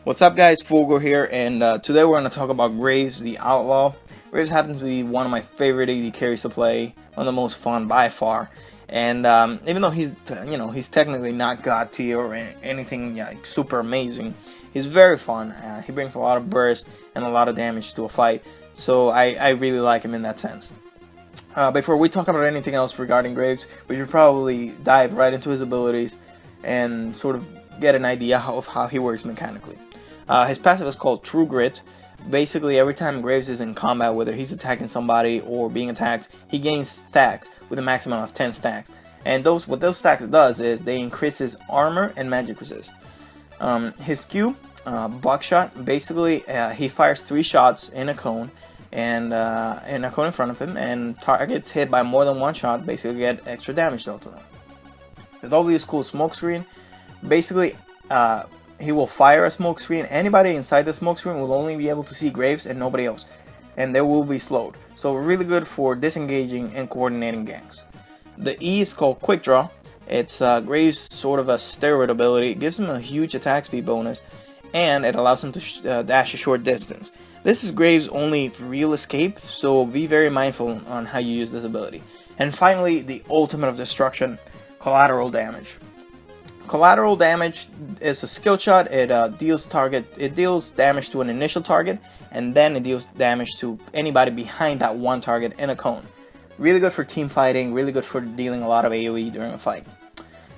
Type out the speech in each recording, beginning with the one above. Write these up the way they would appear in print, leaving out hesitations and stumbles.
What's up guys, Fulgur here, and today we're going to talk about Graves the Outlaw. Graves happens to be one of my favorite AD carries to play, one of the most fun by far. And even though he's technically not god tier or anything like super amazing, he's very fun. He brings a lot of burst and a lot of damage to a fight, so I really like him in that sense. Before we talk about anything else regarding Graves, we should probably dive right into his abilities and sort of get an idea of how he works mechanically. His passive is called True Grit. Basically, every time Graves is in combat, whether he's attacking somebody or being attacked, he gains stacks with a maximum of 10 stacks. And what those stacks does is they increase his armor and magic resist. His Q, Buckshot, basically he fires 3 shots in a cone and in a cone in front of him, and targets hit by more than 1 shot basically get extra damage dealt to them. The W is cool Smoke Screen. Basically, he will fire a smoke screen. Anybody inside the smoke screen will only be able to see Graves and nobody else, and they will be slowed. So really good for disengaging and coordinating ganks. The E is called Quick Draw. It's Graves' sort of a steroid ability. It gives him a huge attack speed bonus, and it allows him to dash a short distance. This is Graves' only real escape, so be very mindful on how you use this ability. And finally, the ultimate of destruction, Collateral Damage. Collateral Damage is a skill shot. It deals damage to an initial target, and then it deals damage to anybody behind that one target in a cone. Really good for team fighting, really good for dealing a lot of AoE during a fight.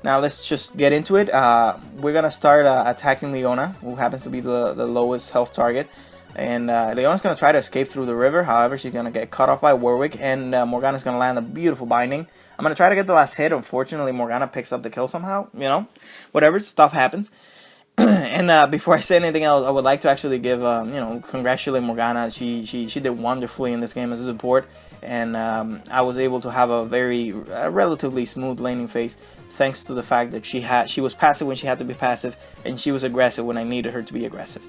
Now let's just get into it. We're gonna start attacking Leona, who happens to be the lowest health target. And Leona's gonna try to escape through the river. However, she's gonna get cut off by Warwick, and Morgana's gonna land a beautiful binding. I'm going to try to get the last hit. Unfortunately, Morgana picks up the kill somehow. You know, whatever, stuff happens. And before I say anything else, I would like to actually give, congratulate Morgana. She did wonderfully in this game as a support. And I was able to have a relatively smooth laning phase, thanks to the fact that she was passive when she had to be passive, and she was aggressive when I needed her to be aggressive.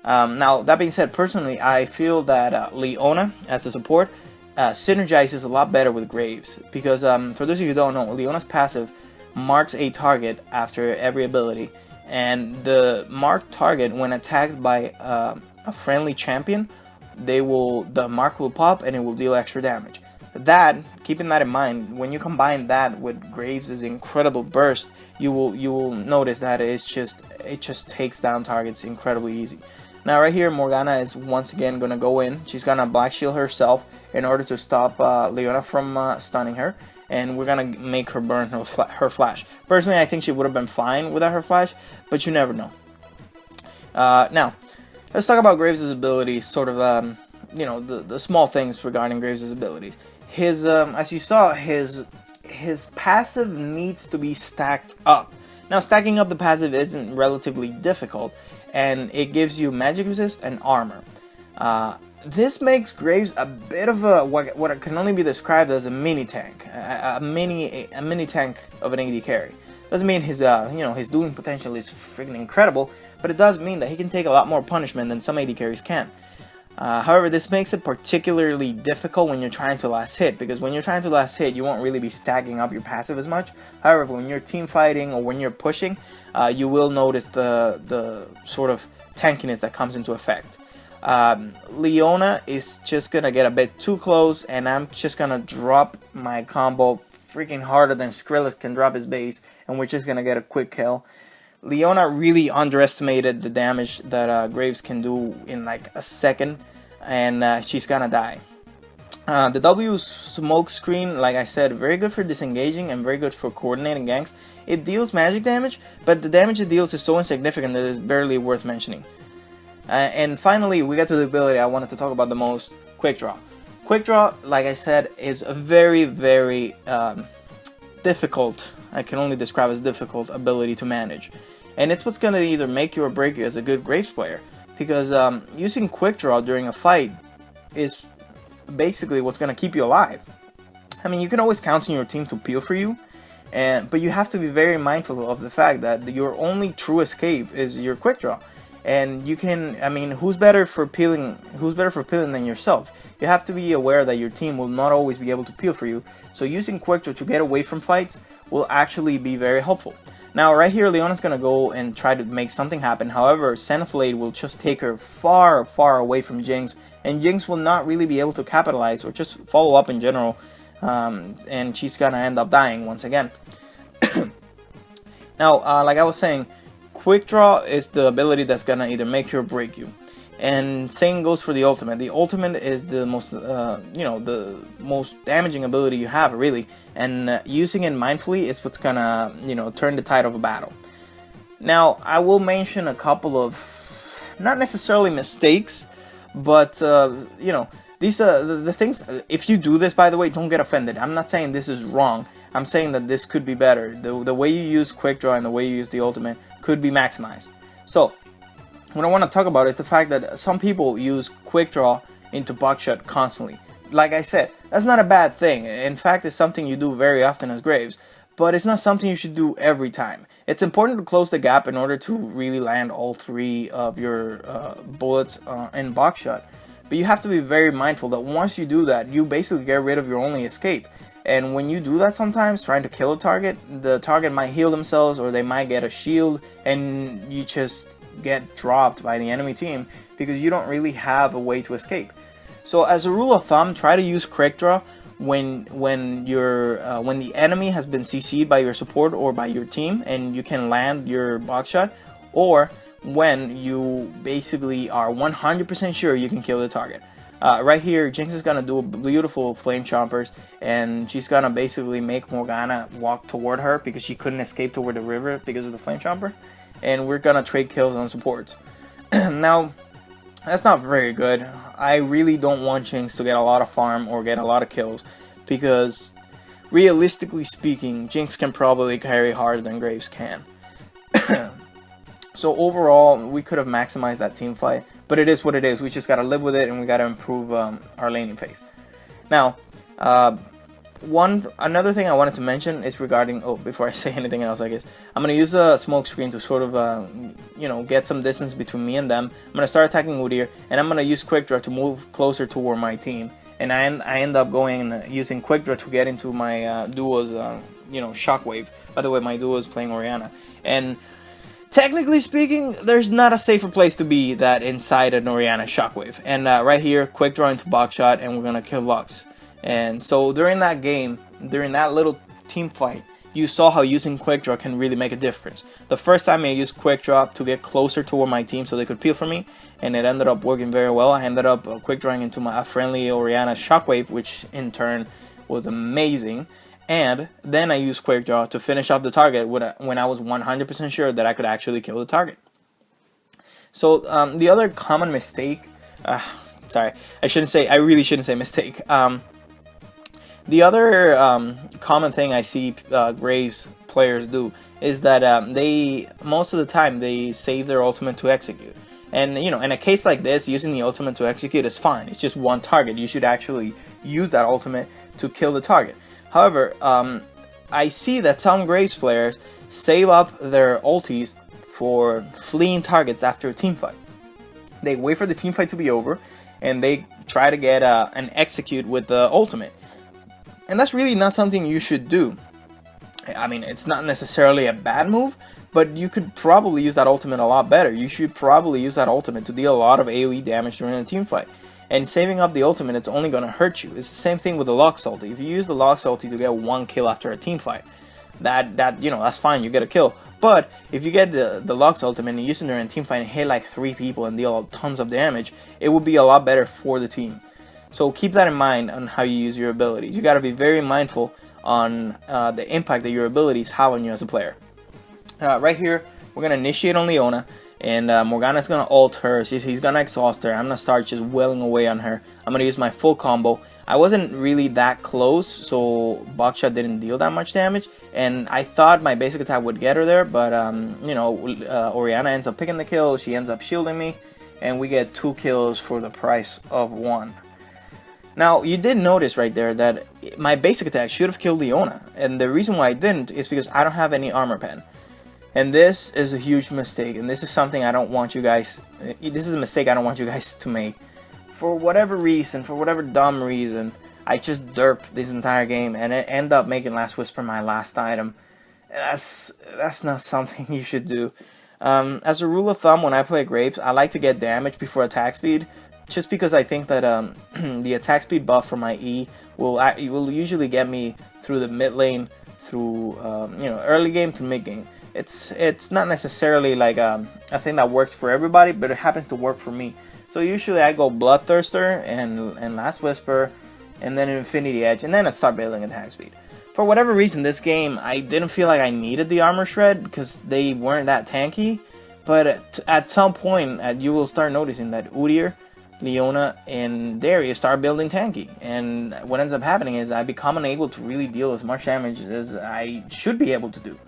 Now, that being said, personally, I feel that Leona, as a support, synergizes a lot better with Graves, because for those of you who don't know, Leona's passive marks a target after every ability, and the marked target, when attacked by a friendly champion, the mark will pop and it will deal extra damage. Keeping that in mind, when you combine that with Graves' incredible burst, you will notice that it just takes down targets incredibly easy. Now right here, Morgana is once again going to go in. She's going to Black Shield herself in order to stop Leona from stunning her. And we're going to make her burn her flash. Personally, I think she would have been fine without her flash, but you never know. Now, let's talk about Graves' abilities, sort of, the small things regarding Graves' abilities. As you saw, his passive needs to be stacked up. Now, stacking up the passive isn't relatively difficult, and it gives you magic resist and armor. This makes Graves a bit of what can only be described as a mini tank, a mini tank of an AD carry. Doesn't mean his dueling potential is freaking incredible, but it does mean that he can take a lot more punishment than some AD carries can. However, this makes it particularly difficult when you're trying to last hit, because when you're trying to last hit, you won't really be stacking up your passive as much. However, when you're team fighting or when you're pushing, you will notice the sort of tankiness that comes into effect. Leona is just gonna get a bit too close, and I'm just gonna drop my combo freaking harder than Skrillex can drop his base, and we're just gonna get a quick kill. Leona really underestimated the damage that Graves can do in like a second, and she's gonna die. The W Smoke Screen, like I said, very good for disengaging and very good for coordinating ganks. It deals magic damage, but the damage it deals is so insignificant that it's barely worth mentioning. And finally, we get to the ability I wanted to talk about the most, Quick Draw. Quick Draw, like I said, is a very, very difficult, I can only describe as difficult ability to manage. And it's what's going to either make you or break you as a good Graves player, because using Quick Draw during a fight is basically what's going to keep you alive. I mean, you can always count on your team to peel for you, but you have to be very mindful of the fact that your only true escape is your Quick Draw. And you can, I mean, who's better for peeling than yourself? You have to be aware that your team will not always be able to peel for you, so using Quick Draw to get away from fights will actually be very helpful. Now right here, Leona's gonna go and try to make something happen. However, Zenith Blade will just take her far, far away from Jinx, and Jinx will not really be able to capitalize or just follow up in general, and she's gonna end up dying once again. Now, like I was saying, Quick Draw is the ability that's gonna either make you or break you. And same goes for the ultimate. The ultimate is the most, the most damaging ability you have, really. And using it mindfully is what's gonna, turn the tide of a battle. Now, I will mention a couple of, not necessarily mistakes, but these are the things. If you do this, by the way, don't get offended. I'm not saying this is wrong. I'm saying that this could be better. The way you use Quick Draw and the way you use the ultimate could be maximized. So, what I want to talk about is the fact that some people use Quick Draw into Buckshot constantly. Like I said, that's not a bad thing. In fact, it's something you do very often as Graves, but it's not something you should do every time. It's important to close the gap in order to really land all 3 of your bullets in Buckshot. But you have to be very mindful that once you do that, you basically get rid of your only escape. And when you do that sometimes, trying to kill a target, the target might heal themselves or they might get a shield and you just get dropped by the enemy team because you don't really have a way to escape. So as a rule of thumb, try to use Quick Draw when the enemy has been CC'd by your support or by your team and you can land your Buckshot, or when you basically are 100% sure you can kill the target. Right here, Jinx is gonna do a beautiful Flame Chompers, and she's gonna basically make Morgana walk toward her because she couldn't escape toward the river because of the Flame Chomper, and we're gonna trade kills on supports. Now, that's not very good. I really don't want Jinx to get a lot of farm or get a lot of kills because, realistically speaking, Jinx can probably carry harder than Graves can. So overall, we could have maximized that team fight, but it is what it is. We just gotta live with it, and we gotta improve our laning phase. Now, another thing I wanted to mention is regarding. Oh, before I say anything else, I guess I'm gonna use a smoke screen to sort of, get some distance between me and them. I'm gonna start attacking Udyr, and I'm gonna use Quick Draw to move closer toward my team. And I end up going using Quick Draw to get into my duo's, Shockwave. By the way, my duo is playing Orianna, and technically speaking, there's not a safer place to be than inside an Orianna Shockwave. And right here, Quick Draw into Buckshot, and we're gonna kill Lux. And so during that game, during that little team fight, you saw how using Quick Draw can really make a difference. The first time I used Quick Draw to get closer toward my team so they could peel for me, and it ended up working very well. I ended up Quick Drawing into my friendly Orianna Shockwave, which in turn was amazing. And then I used Quick Draw to finish off the target when I was 100% sure that I could actually kill the target. So the other common mistake, sorry, I really shouldn't say mistake. The other common thing I see Graves players do is that most of the time they save their ultimate to execute. And in a case like this, using the ultimate to execute is fine. It's just one target. You should actually use that ultimate to kill the target. However, I see that some Graves players save up their ultis for fleeing targets after a team fight. They wait for the team fight to be over, and they try to get an execute with the ultimate. And that's really not something you should do. I mean, it's not necessarily a bad move, but you could probably use that ultimate a lot better. You should probably use that ultimate to deal a lot of AoE damage during a team fight. And saving up the ultimate, it's only going to hurt you. It's the same thing with the Lux ulti. If you use the Lux ulti to get one kill after a team fight, that's fine, you get a kill. But if you get the Lux ultimate and you use it during a team fight and hit like 3 people and deal tons of damage, it would be a lot better for the team. So keep that in mind on how you use your abilities. You got to be very mindful on the impact that your abilities have on you as a player. Right here, we're going to initiate on Leona. And Morgana's going to ult her, he's going to exhaust her. I'm going to start just wailing away on her. I'm going to use my full combo. I wasn't really that close, so Buckshot didn't deal that much damage. And I thought my basic attack would get her there, but Orianna ends up picking the kill. She ends up shielding me, and we get 2 kills for the price of 1. Now, you did notice right there that my basic attack should have killed Leona. And the reason why I didn't is because I don't have any armor pen. And this is a huge mistake, and this is something I don't want you guys, this is a mistake I don't want you guys to make. For whatever reason, for whatever dumb reason, I just derped this entire game, and it ended up making Last Whisper my last item. That's not something you should do. As a rule of thumb, when I play Graves, I like to get damage before attack speed, just because I think that the attack speed buff for my E will usually get me through the mid lane, through early game to mid game. It's not necessarily like a thing that works for everybody, but it happens to work for me. So usually I go Bloodthirster and Last Whisper, and then Infinity Edge, and then I start building attack speed. For whatever reason, this game, I didn't feel like I needed the Armor Shred because they weren't that tanky. But at some point, you will start noticing that Udyr, Leona, and Darius start building tanky. And what ends up happening is I become unable to really deal as much damage as I should be able to do.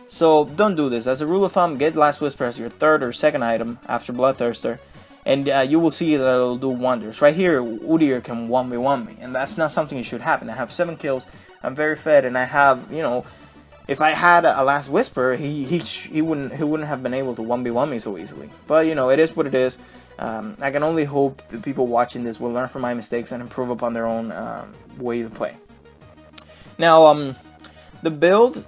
So don't do this. As a rule of thumb, get Last Whisper as your third or second item after Bloodthirster, and you will see that it'll do wonders. Right here, Udyr can 1v1 me, and that's not something that should happen. I have 7 kills, I'm very fed, and I have, if I had a Last Whisper, he wouldn't have been able to 1v1 me so easily. But, it is what it is. I can only hope the people watching this will learn from my mistakes and improve upon their own way to play. Now, the build,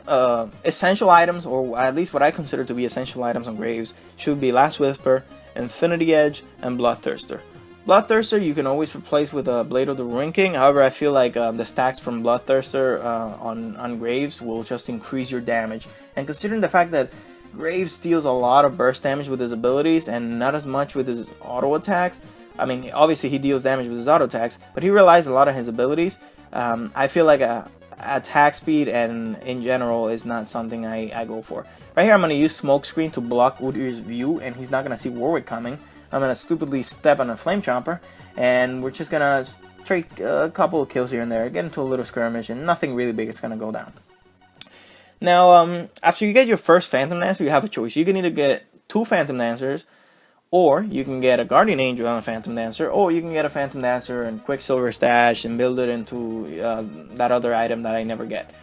essential items, or at least what I consider to be essential items on Graves, should be Last Whisper, Infinity Edge, and Bloodthirster. Bloodthirster you can always replace with a Blade of the Ruin King. However, I feel like the stacks from Bloodthirster on Graves will just increase your damage. And considering the fact that Graves deals a lot of burst damage with his abilities and not as much with his auto attacks. I mean, obviously he deals damage with his auto attacks, but he relies a lot on his abilities. I feel like attack speed and in general is not something I go for. Right here I'm going to use Smokescreen to block Udyr's view, and he's not going to see Warwick coming. I'm going to stupidly step on a Flame Chomper, and we're just going to trade a couple of kills here and there, get into a little skirmish, and nothing really big is going to go down. Now, after you get your first Phantom Dancer, you have a choice. You can either get 2 Phantom Dancers, or you can get a Guardian Angel and a Phantom Dancer, or you can get a Phantom Dancer and Quicksilver Stash and build it into that other item that I never get.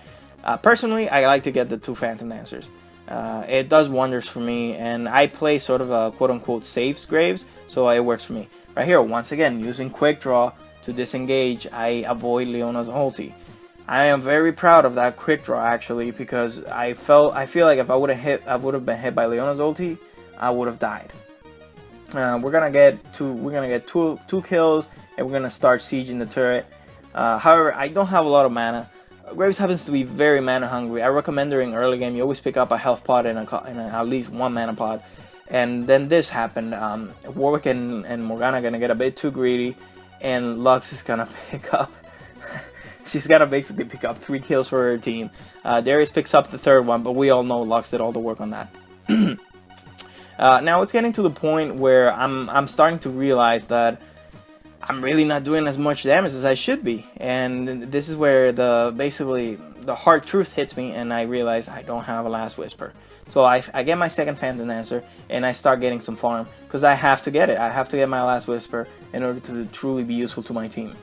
Personally, I like to get the 2 Phantom Dancers. It does wonders for me, and I play sort of a quote-unquote safe Graves, so it works for me. Right here, once again, using Quick Draw to disengage, I avoid Leona's ulti. I am very proud of that Quick Draw actually, because I feel like if I would have been hit by Leona's ulti, I would have died. We're gonna get two kills, and we're gonna start sieging the turret. However, I don't have a lot of mana. Graves happens to be very mana hungry. I recommend during early game you always pick up a health pod and at least 1 mana pod. And then this happened. Warwick and Morgana are gonna get a bit too greedy, and Lux is gonna pick up. She's gonna basically pick up 3 kills for her team. Darius picks up the 3rd one, but we all know Lux did all the work on that. Now it's getting to the point where I'm starting to realize that I'm really not doing as much damage as I should be, and this is where basically the hard truth hits me, and I realize I don't have a Last Whisper. So I get my second Phantom Dancer, and I start getting some farm, because I have to get it. I have to get my Last Whisper in order to truly be useful to my team.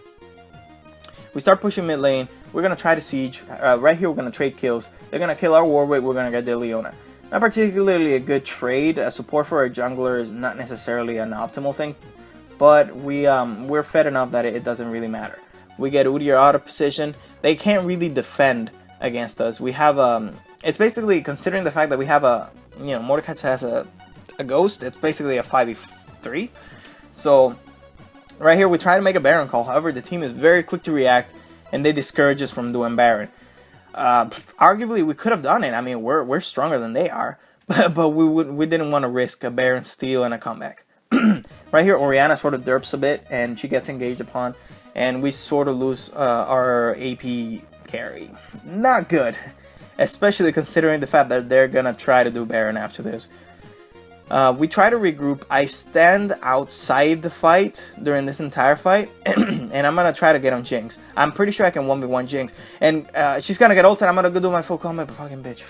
We start pushing mid lane. We're going to try to siege. Right here we're going to trade kills. They're going to kill our Warwick, we're going to get their Leona. Not particularly a good trade. Support for a jungler is not necessarily an optimal thing, but we're fed enough that it doesn't really matter. We get Udyr out of position. They can't really defend against us. We have it's basically, considering the fact that we have Mordekaiser has a ghost, it's basically a 5v3. So right here we try to make a Baron call. However, the team is very quick to react, and they discourage us from doing Baron. Arguably we could have done it. I mean, we're stronger than they are, but we didn't want to risk a Baron steal and a comeback. Right here, Orianna sort of derps a bit, and she gets engaged upon, and we sort of lose our AP carry. Not good, especially considering the fact that they're gonna try to do Baron after this. We try to regroup. I stand outside the fight during this entire fight, and I'm gonna try to get on Jinx. I'm pretty sure I can 1v1 Jinx, and she's gonna get ulted. I'm gonna go do my full combat, but fucking bitch.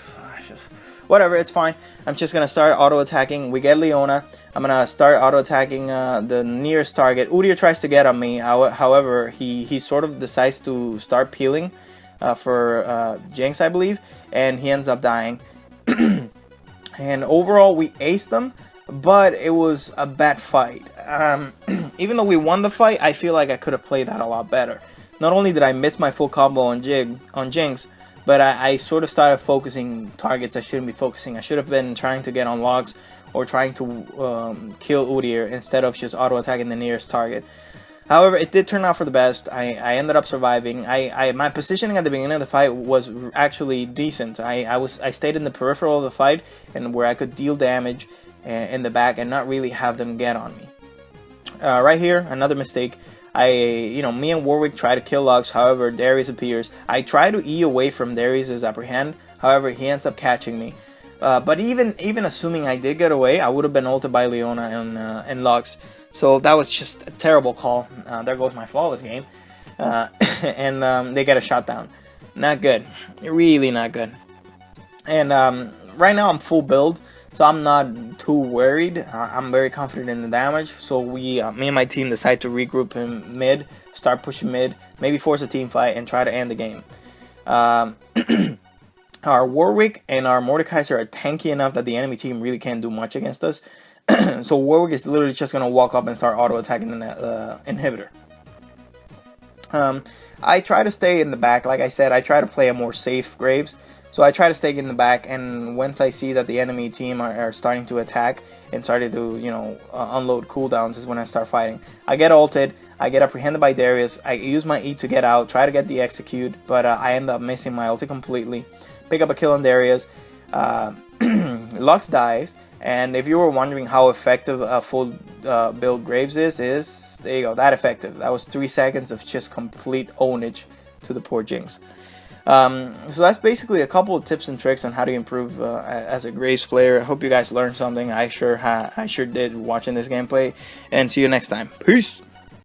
Whatever, it's fine. I'm just gonna start auto-attacking. We get Leona. I'm gonna start auto-attacking the nearest target. Udyr tries to get on me. However, he sort of decides to start peeling for Jinx, I believe, and he ends up dying. And overall, we aced them, but it was a bad fight. Even though we won the fight, I feel like I could have played that a lot better. Not only did I miss my full combo on Jinx, but I sort of started focusing targets I shouldn't be focusing. I should have been trying to get on logs or trying to kill Udyr instead of just auto attacking the nearest target. However, it did turn out for the best. I ended up surviving. My positioning at the beginning of the fight was actually decent. I stayed in the peripheral of the fight and where I could deal damage in the back and not really have them get on me. Right here, another mistake. Me and Warwick try to kill Lux. However, Darius appears. I try to E away from Darius's apprehend. However, he ends up catching me. But even assuming I did get away, I would have been ulted by Leona and Lux. So that was just a terrible call. There goes my flawless game. And they get a shot down. Not good. Really not good. And right now I'm full build, so I'm not too worried. I'm very confident in the damage. So me and my team decide to regroup in mid, start pushing mid, maybe force a team fight, and try to end the game. Our Warwick and our Mordekaiser are tanky enough that the enemy team really can't do much against us. So Warwick is literally just going to walk up and start auto-attacking the inhibitor. I try to stay in the back. Like I said, I try to play a more safe Graves. So I try to stay in the back, and once I see that the enemy team are starting to attack and starting to, unload cooldowns is when I start fighting. I get ulted, I get apprehended by Darius, I use my E to get out, try to get the execute, but I end up missing my ulti completely. Pick up a kill on Darius. Lux dies. And if you were wondering how effective a full build Graves is, there you go, that effective. That was 3 seconds of just complete ownage to the poor Jinx. So that's basically a couple of tips and tricks on how to improve as a Graves player. I hope you guys learned something. I sure did watching this gameplay. And see you next time. Peace!